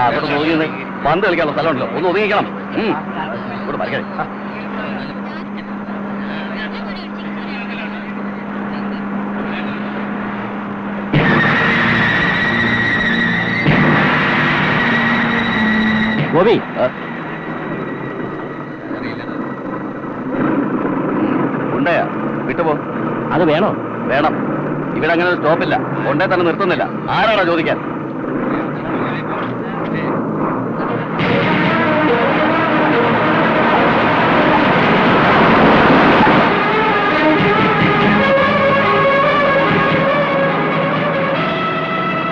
അങ്ങോട്ട് ഒതുങ്ങി പന്ത് കളിക്കാനുള്ള സ്ഥലമുണ്ടല്ലോ, ഒന്ന് ഒതുങ്ങിക്കണം. ഇവിടെ വരയ്ക്കേ. ഗോപി, ഉണ്ടയാ വിട്ടുപോ. അത് വേണോ? വേണം. ഇവിടെ അങ്ങനെ ഒരു സ്റ്റോപ്പില്ല, കൊണ്ടേ തന്നെ നിർത്തുന്നില്ല. ആരാണോ ചോദിക്കാൻ?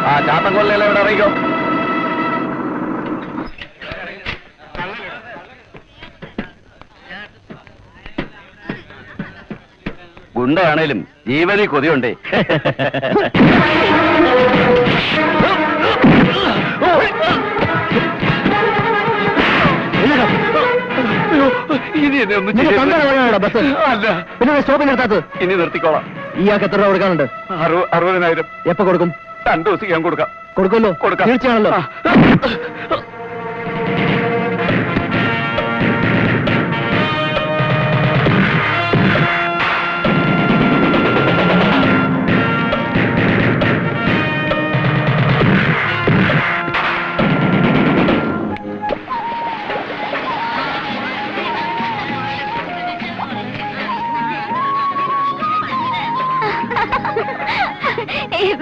ആ ചാത്തൻകൊല്ലല്ലേ ഇവിടെ അറിയിക്കോ. ഗുണ്ടയാണേലും ജീവനിൽ കൊതിയുണ്ടേ. ഇനി എന്നെ ഒന്നും പിന്നെ സ്റ്റോപ്പിൽ നിർത്താത്തത്? ഇനി നിർത്തിക്കോളാം. ഇയാൾക്ക് എത്ര രൂപ കൊടുക്കാനുണ്ട്? 60,000. എപ്പോ കൊടുക്കും? 2 ദിവസം ഞാൻ കൊടുക്കാം. കൊടുക്കുമല്ലോ? കൊടുക്കാം. തീർച്ചയാണല്ലോ.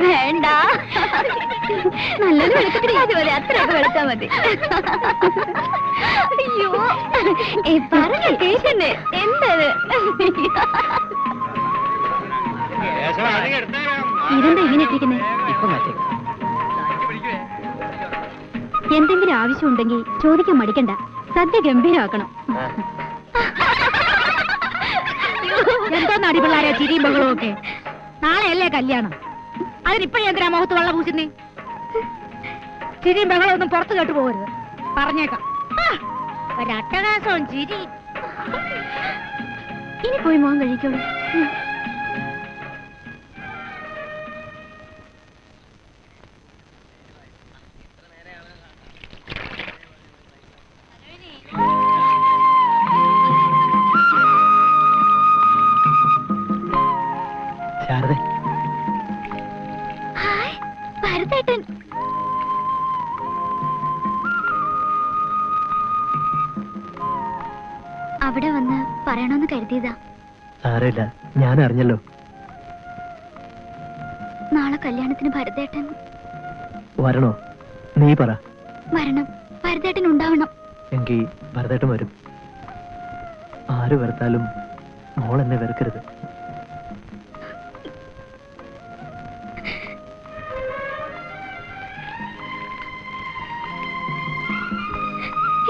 വേണ്ട, നല്ലൊരു വെളുക്കത്തിരി അതുപോലെ അത്രയൊക്കെ വെളുത്താ മതി. അയ്യോ പറഞ്ഞ കേൾക്കണ്ടേ? എന്തത്? ഇതെന്താ ഇങ്ങനെ ഇട്ടിരിക്കുന്നേ? എന്തെങ്കിലും ആവശ്യമുണ്ടെങ്കിൽ ചോദിക്കാൻ മടിക്കണ്ട, സദ്യ ഗംഭീരമാക്കണം. എന്തോന്ന് അടിപിള്ളാരെ ചിരിയും ബഹളവും ഒക്കെ? നാളെയല്ലേ കല്യാണം, അതിനിപ്പോ എന്തിനാ മുഖത്ത് വെള്ളം പൂശുന്നേ? ചിരിയും ബഹളവും ഒന്നും പുറത്ത് കേട്ടു പോകരുത്, പറഞ്ഞേക്കാം. ഒരട്ടകാസവും ചിരി. ഇനി പോയി മോൻ കഴിക്കോളൂ. ഭരതേട്ടൻ, അവിടെ വന്ന് പറയണമെന്ന് കരുതിയതാ. സാരമില്ല, ഞാൻ അറിഞ്ഞല്ലോ. നാളെ കല്യാണത്തിന് ഭരതേട്ടൻ വരണോ? നീ പറ. വരണം, ഭരതേട്ടൻ ഉണ്ടാവണം. എങ്കിൽ ഭരതേട്ടൻ വരും. ആര് വെറുത്താലും മോൾ എന്നെ വെറുക്കരുത്.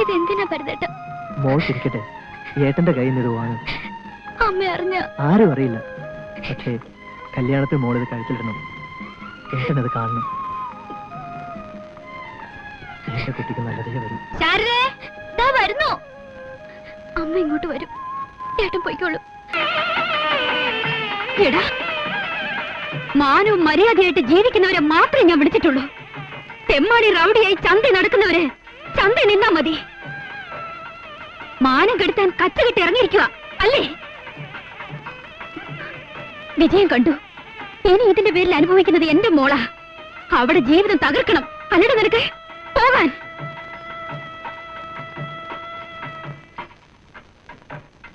ഇതെന്തിനാ ഭരതേട്ട? മോൾ ചിരിക്കട്ടെ, ഏട്ടന്റെ കയ്യിൽ നിന്ന് ഇത് വാങ്ങും. അമ്മ അറിഞ്ഞ? ആരും അറിയില്ല. പക്ഷേ കല്യാണത്തിൽ മോളിത് കഴുത്തിലിടണം. ഏട്ടനത് കാണണം. എന്റെ കുട്ടിക്ക് നല്ലതേ വരും. വരുന്നു. അമ്മ ഇങ്ങോട്ട് വരും. ഏട്ടൻ പോയിക്കോളൂ. എടാ, മാനവും മര്യാദയായിട്ട് ജീവിക്കുന്നവരെ മാത്രമേ ഞാൻ വിളിച്ചിട്ടുള്ളൂ. തെമ്മാടി റൗഡിയായി ചന്ത നടക്കുന്നവരെ ചന്ത നിന്നാ മതി. മാനം കെടുത്താൻ കച്ചുകെട്ടി ഇറങ്ങിയിരിക്കുക അല്ലേ? വിജയം കണ്ടു. ഇനി ഇതിന്റെ പേരിൽ അനുഭവിക്കുന്നത് എന്റെ മോളാ. അവിടെ ജീവിതം തകർക്കണം. അല്ലട നിനക്ക് പോകാൻ.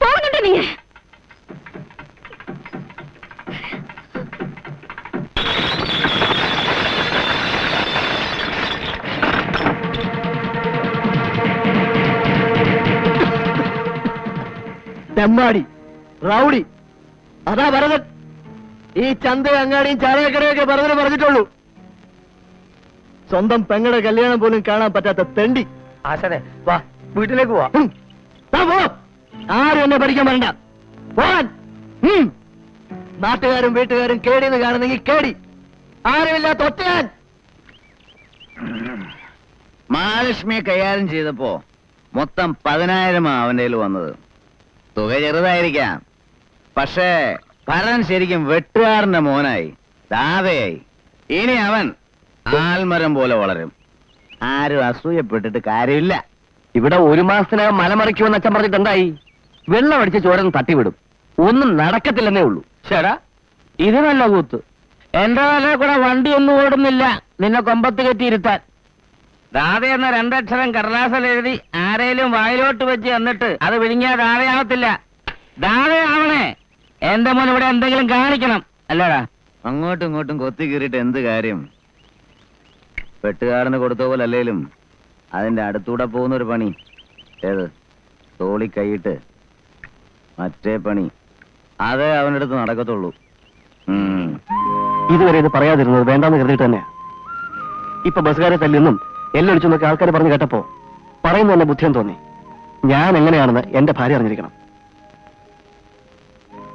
പോകുന്നുണ്ട് നീ? തെമ്മാടി റൗഡി, അതാ ഭരതൻ. ഈ ചന്ത അങ്ങാടിയും ചാലക്കടയൊക്കെ ഭരതന് പറഞ്ഞിട്ടുള്ളൂ. സ്വന്തം പെങ്ങളുടെ കല്യാണം പോലും കാണാൻ പറ്റാത്ത തെണ്ടി. ആശാനെ വാ, വീട്ടിലേക്ക് പോവാ. ആരും എന്നെ പഠിക്കാൻ വരണ്ട, പോവാൻ. നാട്ടുകാരും വീട്ടുകാരും കേടിന്ന് കാണുന്നെങ്കിൽ കേടി, ആരുമില്ലാത്ത ഒറ്റയാൻ. മഹാലക്ഷ്മിയെ കൈകാര്യം ചെയ്തപ്പോ മൊത്തം 10,000 അവന്റെ കയ്യിൽ വന്നത്. തുക ചെറുതായിരിക്കാം, പക്ഷേ ഭരൻ ശരിക്കും വെട്ടുകാരന്റെ മോനായി, ദാതയായി. ഇനി അവൻ ആൽമരം പോലെ വളരും. ആരും അസൂയപ്പെട്ടിട്ട് കാര്യമില്ല. ഇവിടെ ഒരു മാസത്തിനകം മലമറിക്കുമെന്ന് അച്ഛൻ പറഞ്ഞിട്ട് എന്തായി? വെള്ളം അടിച്ച് ചോരന്ന് തട്ടിവിടും. ഒന്നും നടക്കത്തില്ലെന്നേ ഉള്ളൂ. ചേടാ, ഇത് നല്ല കൂത്ത്. എന്റെ തലേ കൂടെ വണ്ടിയൊന്നും ഓടുന്നില്ല നിന്നെ കൊമ്പത്ത് കെട്ടിയിരുത്താൻ. ദാതെ എന്ന രണ്ടക്ഷരം കടലാസിൽ എഴുതി ആരേലും വായിലോട്ട് വെച്ച് എന്നിട്ട് അത് വിഴുങ്ങിയാൽ ദാതയാവത്തില്ല. ദാതയാവണേ. എന്റെ മോൻ ഇവിടെ എന്തെങ്കിലും കാണിക്കണം, അല്ലടാ? അങ്ങോട്ടും ഇങ്ങോട്ടും കൊത്തി കീറിയിട്ട് എന്ത് കാര്യം? വെട്ടുകാരന് കൊടുത്ത പോലെ അല്ലേലും അതിന്റെ അടുത്തൂടെ പോകുന്നൊരു പണി. ഏത്? തോളി കൈയിട്ട് മറ്റേ പണി. അതേ അവൻ്റെ അടുത്ത് നടക്കത്തുള്ളൂ. ഇതുവരെ ഇത് പറയാതിരുന്നത് വേണ്ടാന്ന് കരുതിയിട്ട് തന്നെ. ഇപ്പൊ ബസ്സുകാരെ തല്ലിന്നും എല്ലൊഴിച്ചു നോക്കി ആൾക്കാർ പറഞ്ഞു കേട്ടപ്പോ പറയുന്ന തന്നെ ബുദ്ധിയം തോന്നി. ഞാൻ എങ്ങനെയാണെന്ന് എന്റെ ഭാര്യ അറിഞ്ഞിരിക്കണം.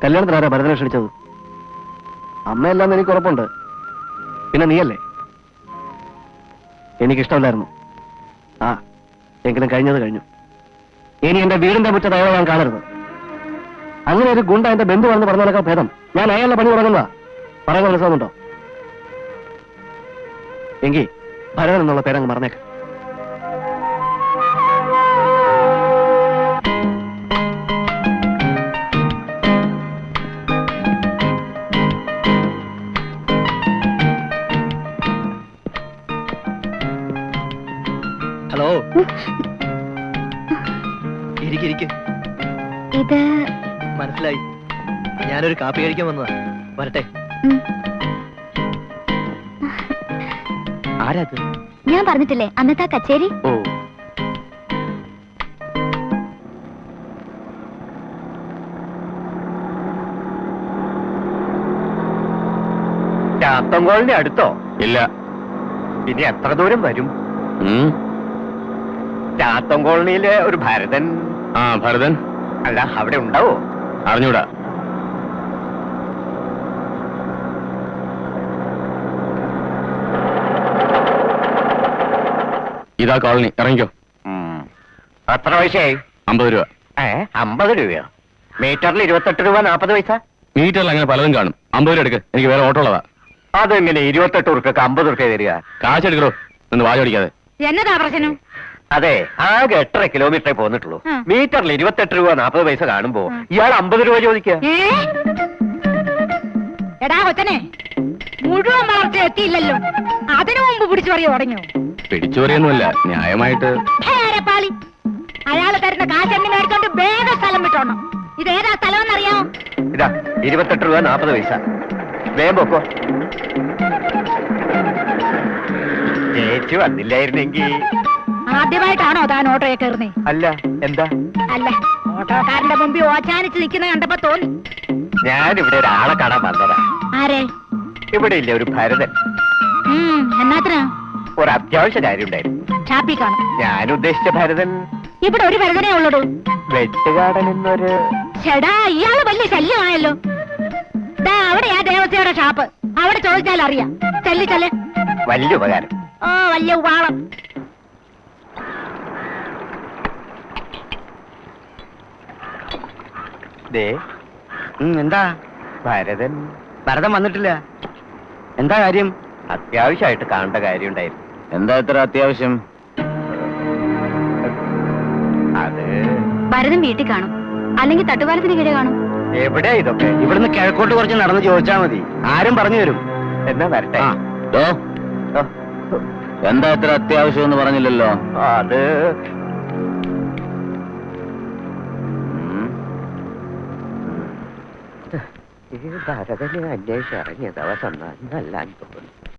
കല്യാണത്തിനാരാ ഭരതനെ ക്ഷണിച്ചത്? അമ്മയല്ലാന്ന് എനിക്ക് ഉറപ്പുണ്ട്. പിന്നെ നീയല്ലേ? എനിക്കിഷ്ടമില്ലായിരുന്നു. ആ, എങ്കിലും കഴിഞ്ഞത് കഴിഞ്ഞു. ഇനി എന്റെ വീടിന്റെ മുറ്റത്ത് അയാളെ ഞാൻ കാണരുത്. അങ്ങനെ ഒരു ഗുണ്ട എന്റെ ബന്ധുവാണെന്ന് പറഞ്ഞാലൊക്കെ ഭേദം ഞാൻ അയാളുടെ പണി തുടങ്ങുന്നതാ. പറയുന്ന മനസ്സിലാവുന്നുണ്ടോ? എങ്കിൽ ഭരതൻ എന്നുള്ള പേരങ്ങ് മറന്നേക്ക്. ഹലോ, ഇരിക്കിരിക്ക്. ഇത് മനസ്സിലായി. ഞാനൊരു കാപ്പി കഴിക്കാൻ വന്നതാ. വരട്ടെ. ആരാത്? ഞാൻ പറഞ്ഞിട്ടില്ലേ അന്നത്തെ ആ കച്ചേരി? ഓ, ചാത്തങ്കോളിന്റെ അടുത്തോ? ഇല്ല. പിന്നെ എത്ര ദൂരം വരും? ചാത്തങ്കോളനിയിലെ ഒരു ഭരതൻ. ആ, ഭരതൻ അല്ല, അവിടെ ഉണ്ടാവോ? അറിഞ്ഞൂടാ. ഇതാ കോളനി, ഇറങ്ങിക്കോ. എത്ര പൈസയായി? 50 രൂപ. 50 രൂപയോ? മീറ്ററിൽ 28 രൂപ 40 പൈസ. മീറ്ററിൽ അങ്ങനെ പലതും കാണും. 50 രൂപ എടുക്ക്, എനിക്ക് വേറെ ഓട്ടോ ഉള്ളതാ. അതെങ്ങനെ 28 ഉറുക്ക് 50 ഉറുക്ക തരിക? കാശ് എടുക്കണോ, നിന്ന് വാചോടിക്കാതെ. എന്നതാ പ്രശ്നം? അതെ, ആകെ 8.5 കിലോമീറ്ററേ പോന്നിട്ടുള്ളൂ. മീറ്ററിൽ 28 രൂപ 40 പൈസ കാണുമ്പോ ഇയാൾ 50 രൂപ ചോദിക്കുക. എടാ കൊച്ചനെ, മുഴുവൻ വളർച്ച എത്തിയില്ലല്ലോ. അതിനു മുമ്പ് പിടിച്ചു പറയോ തുടങ്ങിയോ? പിടിച്ചു പറയൊന്നുമല്ല, ന്യായമായിട്ട്. പാളി, അയാള് തരുന്ന കാശെണ്ണി മേടിച്ചോണ്ട് വേഗം സ്ഥലം വിട്ടോണം. ഇതേതാ സ്ഥലം എന്നറിയാമോ? ഇതാ 28 രൂപ 40 പൈസ. വേഗം പോക്കോ. ചേച്ചി വന്നില്ലായിരുന്നെങ്കിൽ. ആദ്യമായിട്ടാണോ താൻ ഓട്ടോയെ കയറുന്നേ? അല്ല, എന്താ? അല്ല, ഓട്ടോക്കാരന്റെ മുമ്പിൽ ഓച്ചാനിച്ച് നിൽക്കുന്ന കണ്ടപ്പോ തോന്നി. ഞാനിവിടെ ഒരാളെ കാണാൻ വന്നതാ. ആരെ? ഇവിടെ ഇല്ല ഒരു ഭരതൻ. എന്നാത്തിനാ? ഒരു അത്യാവശ്യ കാര്യം ഉണ്ടായിരുന്നു. ഷാപ്പി കാണും. ഞാൻ ഉദ്ദേശിച്ച ഭരതൻ ഇവിടെ ഒരു ഭരതനേ ഉള്ളൂ. വെട്ടുകാടൻ എന്നൊരു. ചേടാ, ഇയാള് വലിയ ശല്യമായല്ലോ. അവിടെയാ ദേവസ്വയുടെ ഷാപ്പ്. അവിടെ ചോദിച്ചാൽ അറിയാം. ചെല്ലി ചെല്ല്. വലിയ ഉപകാരം. ഓ, വലിയ ഉപാളം. എന്താ? ഭരതൻ വന്നിട്ടില്ല. എന്താ കാര്യം? അത്യാവശ്യമായിട്ട് കാണേണ്ട കാര്യം ഉണ്ടായിരുന്നു. എന്താ ഇത്ര അത്യാവശ്യം? അത് ഭരതൻ വീട്ടിൽ കാണും, അല്ലെങ്കിൽ തട്ടുപാലത്തിന് കീഴെ കാണും. എവിടെയാ ഇതൊക്കെ? ഇവിടുന്ന് കിഴക്കോട്ട് കുറച്ച് നടന്ന് ചോദിച്ചാ മതി, ആരും പറഞ്ഞു തരും. എന്നാ വരട്ടെ. എന്താ ഇത്ര അത്യാവശ്യം എന്ന് പറഞ്ഞില്ലല്ലോ. അത് ഭരതനെ അന്വേഷിച്ച് ഇറങ്ങിയ ദിവസം നല്ലാൻ തോന്നുന്നു.